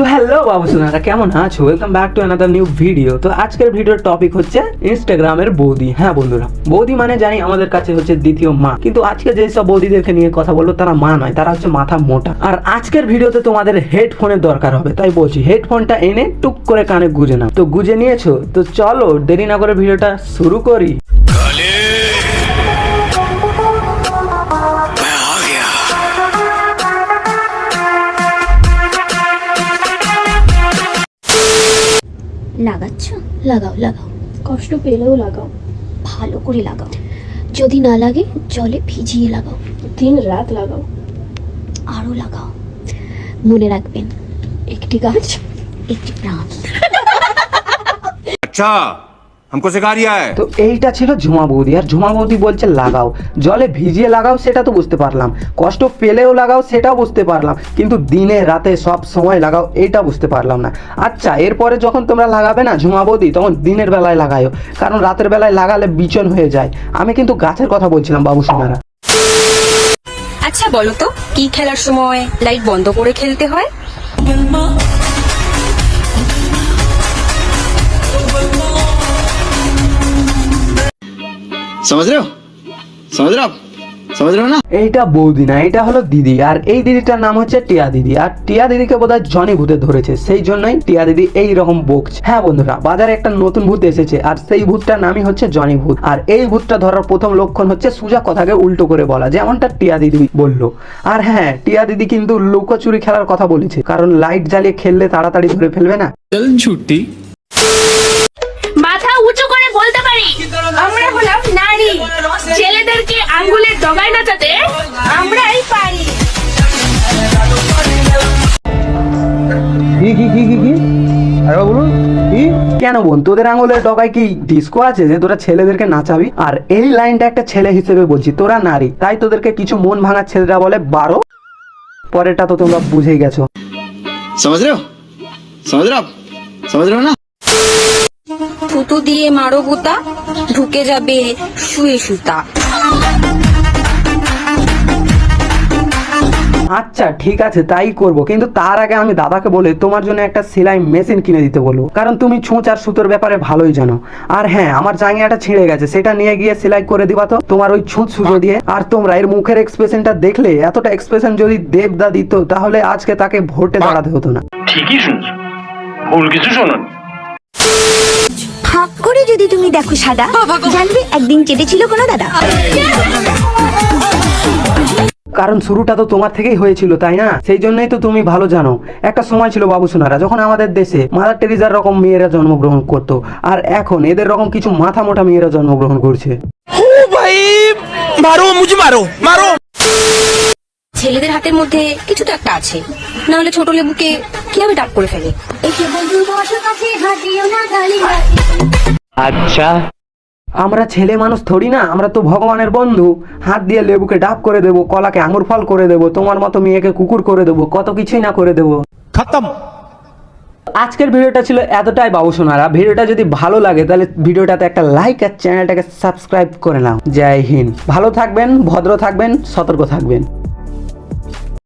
তো হ্যালো বাবুসোনারা, কেমন আছো? Welcome back to another new video. তো আজকের ভিডিওর টপিক হচ্ছে ইনস্টাগ্রামের বৌদি। হ্যাঁ বন্ধুরা, বৌদি মানে জানি আমাদের কাছে হচ্ছে দ্বিতীয় মা, কিন্তু আজকে যেসব বৌদিদেরকে নিয়ে কথা বলবো তারা মা নয়, তারা হচ্ছে মাথা মোটা। আর আজকের ভিডিওতে তোমাদের হেডফোনের দরকার হবে, তাই বলছি হেডফোনটা এনে টুক করে কানে গুজে নাও। তো গুজে নিয়েছো? তো চলো দেরি না করে ভিডিওটা শুরু করি। লাগাচ্ছ? লাগাও লাগাও, কষ্ট পেলেও লাগাও, ভালো করে লাগাও। যদি না লাগে জলে ভিজিয়ে লাগাও, দিন রাত লাগাও, আরো লাগাও। মনে রাখবেন, একটি গাছ একটি প্রাণ। अच्छा हमको सिखा रिया है। তো এইটা ছিল ঝুমা বৌদি, আর ঝুমা বৌদি বলছে লাগাও, জলে ভিজিয়ে লাগাও সেটা তো বুঝতে পারলাম, কষ্ট পেলেও লাগাও সেটাও বুঝতে পারলাম, কিন্তু দিনে রাতে সব সময় লাগাও এটা বুঝতে পারলাম না। আচ্ছা, এরপরে যখন তোমরা লাগাবে না ঝুমা বৌদি, তখন দিনের বেলায় লাগাও, কারণ রাতের বেলায় লাগালে বিচন হয়ে যায়। আমি কিন্তু গাছের কথা বলছিলাম বাবু সোনারা। আচ্ছা বলো তো, কি খেলার সময় লাইট বন্ধ করে খেলতে হয়? समझ रहे हो समझ रहे हो आप समझ रहे हो ना। এইটা বৌদি না, এটা হলো দিদি, আর এই দিদিটার নাম হচ্ছে টিয়া দিদি। আর টিয়া দিদিকে বোধহয় জনি ভূতে ধরেছে, সেই জন্যই টিয়া দিদি এই রকম বকছে। হ্যাঁ বন্ধুরা, বাজারে একটা নতুন ভূত এসেছে, আর সেই ভূতটার নামই হচ্ছে জনি ভূত। আর এই ভূতটা ধরার প্রথম লক্ষণ হচ্ছে সোজা কথাকে উল্টো করে বলা, যেমনটা টিয়া দিদি বললো। আর হ্যাঁ, টিয়া দিদি কিন্তু লুকোচুরি খেলার কথা বলেছে, কারণ লাইট জ্বালিয়ে খেললে তাড়াতাড়ি ধরে ফেলবে না। चल छुट्टी মাথা উঁচু করে বলতে পারি, আমরা হলাম নারী। ছেলেদেরকে আঙ্গুলের ডগায় নাচাতে আমরাই পারি। কেন বোন, তোদের আঙুলের ডগায় কি ডিস্কো আছে যে তোরা ছেলেদেরকে নাচাবি? আর এই লাইনটা একটা ছেলে হিসেবে বলছি, তোরা নারী, তাই তোদেরকে কিছু মন ভাঙা ছেলেরা বলে 12। পরেরটা তো তোমরা বুঝেই গেছো। समझ रहे हो समझ रहे हो आप समझ रहे हो ना। থুতু দিয়ে মারো গুতা, ঢুকে যাবে শুয়ে সুতা। আচ্ছা ঠিক আছে, তাই করব, কিন্তু তার আগে আমি দাদাকে বলে তোমার জন্য একটা সেলাই মেশিন কিনে দিতে বলবো, কারণ তুমি ছুঁচ আর সুতোর ব্যাপারে ভালোই জানো। আর হ্যাঁ, আমার জাঙ্গিয়াটা ছিঁড়ে গেছে, সেটা নিয়ে গিয়ে সেলাই করে দিবা তো তোমার ওই ছুঁচ সুতো দিয়ে। আর তোমরা এর মুখের এক্সপ্রেশনটা দেখলে, এতটা এক্সপ্রেশন যদি দেবদা দিত তাহলে আজকে তাকে ভোটে দাঁড়াতে হতো না। ঠিকই শুনছো, ভুল কিছু শোনোনি। ফাঁক করে যদি তুমি দেখো সাদা, জানবে একদিন চেটেছিল কোনো দাদা। কারণ শুরুটা তো তোমার থেকেই হয়েছিল, তাই না? সেই জন্যই তো তুমি ভালো জানো। একটা সময় ছিল বাবু সোনারা, যখন আমাদের দেশে মাদার টেরিজার রকম মেয়েরা জন্মগ্রহণ করতো, আর এখন এদের রকম কিছু মাথা মোটা মেয়েরা জন্মগ্রহণ করছে। ছেলেদের হাতের মধ্যে কিছু তো একটা আছে, না হলে ছোট লেবুকে কিভাবে ডাক করে ফেলে? আচ্ছা, আমরা ছেলে মানুষ থরি না, আমরা তো ভগবানের বন্ধু। হাত দিয়ে লেবুকে ডাব করে দেবো, কলাকে আঙুর ফল করে দেবো, তোমার মতো মেয়েকে কুকুর করে দেবো, কত কিছুই না করে দেবো। खत्म। আজকের ভিডিওটা ছিল এতটাই বাবু সোনারা। ভিডিওটা যদি ভালো লাগে তাহলে ভিডিওটাতে একটা লাইক আর চ্যানেলটাকে সাবস্ক্রাইব করে নাও। জয় হিন্দ। ভালো থাকবেন, ভদ্র থাকবেন, সতর্ক থাকবেন।